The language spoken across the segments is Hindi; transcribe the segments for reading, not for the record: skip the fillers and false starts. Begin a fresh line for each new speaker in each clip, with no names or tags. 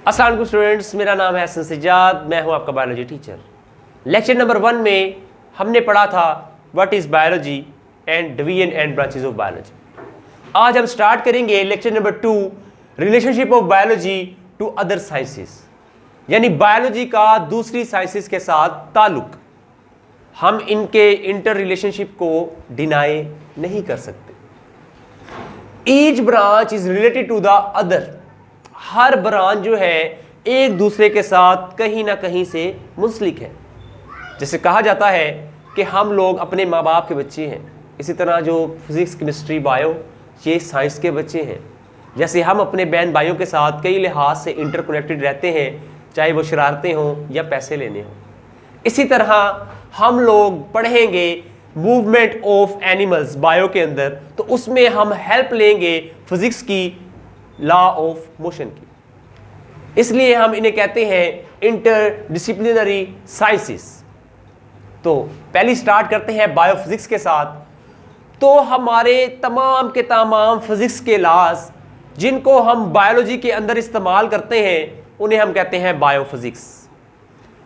अस्सलाम वालेकुम स्टूडेंट्स, मेरा नाम है हसन सज्जाद, मैं हूं आपका बायोलॉजी टीचर। लेक्चर नंबर 1 में हमने पढ़ा था what is biology and division and branches of biology. आज हम स्टार्ट करेंगे lecture number 2, relationship of biology to other sciences, यानी बायोलॉजी का दूसरी साइंसेस के साथ ताल्लुक। हम इनके इंटर रिलेशनशिप को डिनाई नहीं कर सकते। Each branch is related to the other. हर ब्रांच जो है एक दूसरे के साथ कहीं ना कहीं से मुंसलिक है। जैसे कहा जाता है कि हम लोग अपने माँ बाप के बच्चे हैं, इसी तरह जो फिजिक्स, केमिस्ट्री, बायो ये साइंस के बच्चे हैं। जैसे हम अपने बहन भाइयों के साथ कई लिहाज से इंटरकनेक्टेड रहते हैं, चाहे वो शरारतें हों या पैसे लेने हों। इसी तरह हम लोग पढ़ेंगे मूवमेंट ऑफ एनिमल्स बायो के अंदर, तो उसमें हम हेल्प लेंगे फिजिक्स की लॉ ऑफ मोशन की। इसलिए हम इन्हें कहते हैं इंटरडिसिप्लिनरी साइंसेस। तो पहली स्टार्ट करते हैं बायोफिजिक्स के साथ। तो हमारे तमाम के तमाम फिजिक्स के लॉज जिनको हम बायोलॉजी के अंदर इस्तेमाल करते हैं उन्हें हम कहते हैं बायोफिजिक्स।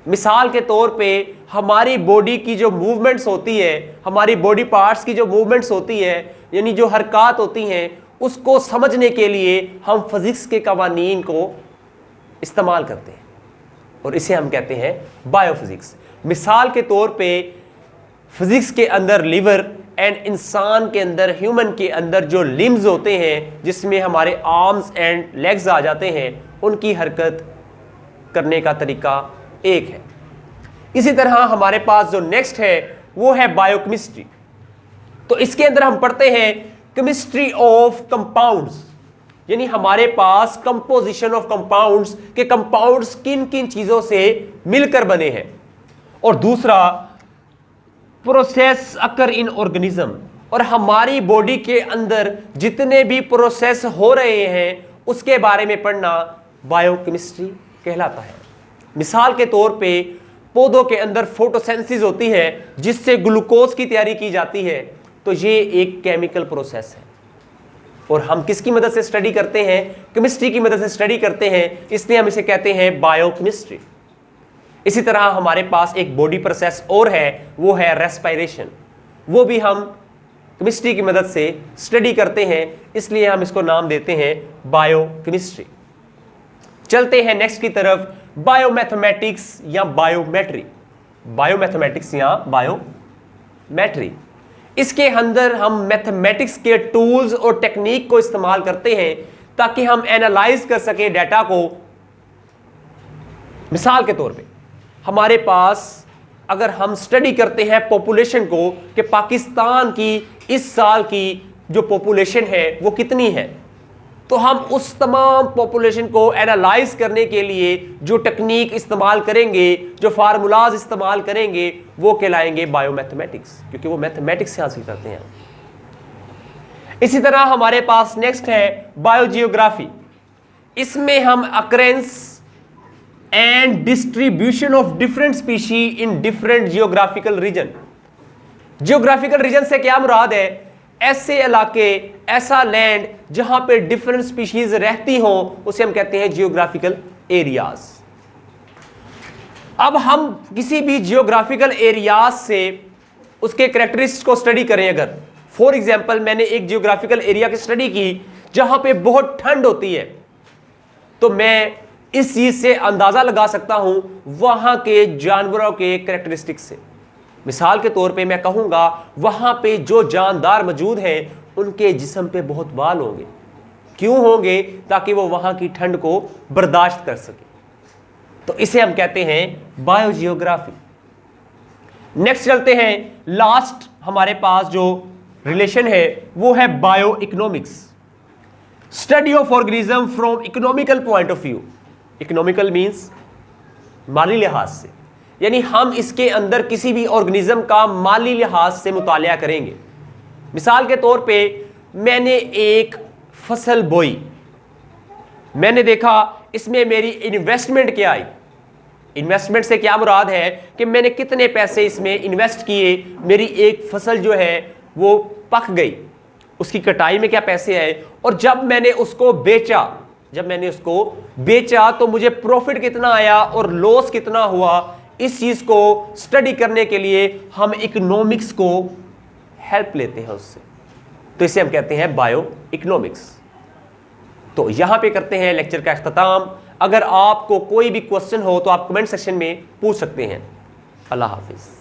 मिसाल के तौर पे हमारी बॉडी की जो मूवमेंट्स होती है, हमारी बॉडी पार्ट्स की जो मूवमेंट्स होती है, यानी जो हरकत होती हैं, उसको समझने के लिए हम फिजिक्स के कवानीन को इस्तेमाल करते हैं और इसे हम कहते हैं बायोफिजिक्स। मिसाल के तौर पे फिजिक्स के अंदर लिवर एंड इंसान के अंदर, ह्यूमन के अंदर जो लिम्स होते हैं, जिसमें हमारे आर्म्स एंड लेग्स आ जाते हैं, उनकी हरकत करने का तरीका एक है। इसी तरह हमारे पास जो नेक्स्ट है वो है बायोकेमिस्ट्री। तो इसके अंदर हम पढ़ते हैं केमिस्ट्री ऑफ कंपाउंड्स, यानी हमारे पास कंपोजिशन ऑफ कंपाउंड्स के कंपाउंड्स किन किन चीजों से मिलकर बने हैं। और दूसरा प्रोसेस अकर इन ऑर्गेनिज्म, और हमारी बॉडी के अंदर जितने भी प्रोसेस हो रहे हैं उसके बारे में पढ़ना बायोकेमिस्ट्री कहलाता है। मिसाल के तौर पे पौधों के अंदर फोटोसिंथेसिस होती है जिससे ग्लूकोज की तैयारी की जाती है, तो ये एक केमिकल प्रोसेस है और हम किसकी मदद से स्टडी करते हैं? केमिस्ट्री की मदद से स्टडी करते हैं, इसलिए हम इसे कहते हैं बायोकेमिस्ट्री। इसी तरह हमारे पास एक बॉडी प्रोसेस और है, वो है रेस्पिरेशन। वो भी हम केमिस्ट्री की मदद से स्टडी करते हैं, इसलिए हम इसको नाम देते हैं बायोकेमिस्ट्री। चलते हैं नेक्स्ट की तरफ, बायोमैथमेटिक्स या बायोमेट्री। बायोमैथमेटिक्स या बायोमेट्री, इसके अंदर हम मैथमेटिक्स के टूल्स और टेक्निक को इस्तेमाल करते हैं ताकि हम एनालाइज कर सकें डाटा को। मिसाल के तौर पे हमारे पास अगर हम स्टडी करते हैं पॉपुलेशन को कि पाकिस्तान की इस साल की जो पॉपुलेशन है वो कितनी है, तो हम उस तमाम पॉपुलेशन को एनालाइज करने के लिए जो टेक्निक इस्तेमाल करेंगे, जो फार्मूलाज इस्तेमाल करेंगे, वो कहलाएंगे बायोमैथमेटिक्स, क्योंकि वो मैथमेटिक्स से हासिल करते हैं। इसी तरह हमारे पास नेक्स्ट है बायोजियोग्राफी। इसमें हम occurrence and distribution of different species in different geographical region. Geographical region से क्या मुराद है? ऐसे इलाके, ऐसा लैंड जहां पे डिफरेंट स्पीशीज रहती हो, उसे हम कहते हैं जियोग्राफिकल एरियाज। अब हम किसी भी जियोग्राफिकल एरियाज से उसके कैरेक्टरिस्टिक्स को स्टडी करें, अगर फॉर एग्जांपल मैंने एक जियोग्राफिकल एरिया की स्टडी की जहां पे बहुत ठंड होती है, तो मैं इस चीज से अंदाजा लगा सकता हूं वहां के जानवरों के कैरेक्टरिस्टिक्स से। मिसाल के तौर पे मैं कहूंगा वहां पे जो जानदार मौजूद हैं उनके जिस्म पे बहुत बाल होंगे। क्यों होंगे? ताकि वो वहां की ठंड को बर्दाश्त कर सके। तो इसे हम कहते हैं बायोजियोग्राफी। नेक्स्ट चलते हैं, लास्ट हमारे पास जो रिलेशन है वो है bio economics. Study of organism from economical point of view. Economical means माली लिहाज से, यानी हम इसके अंदर किसी भी ऑर्गेनिज्म का माली लिहाज से मुतालिया करेंगे। मिसाल के तौर पे मैंने एक फसल बोई, मैंने देखा इसमें मेरी इन्वेस्टमेंट क्या आई। इन्वेस्टमेंट से क्या मुराद है कि मैंने कितने पैसे इसमें इन्वेस्ट किए, मेरी एक फसल जो है वो पक गई, उसकी कटाई में क्या पैसे आए, और जब मैंने उसको बेचा जब मैंने उसको बेचा तो मुझे प्रॉफिट कितना आया और लॉस कितना हुआ, इस चीज को स्टडी करने के लिए हम इकोनॉमिक्स को हेल्प लेते हैं उससे, तो इसे हम कहते हैं बायो इकोनॉमिक्स। तो यहां पे करते हैं लेक्चर का इख्तिताम। अगर आपको कोई भी क्वेश्चन हो तो आप कमेंट सेक्शन में पूछ सकते हैं। अल्लाह हाफिज।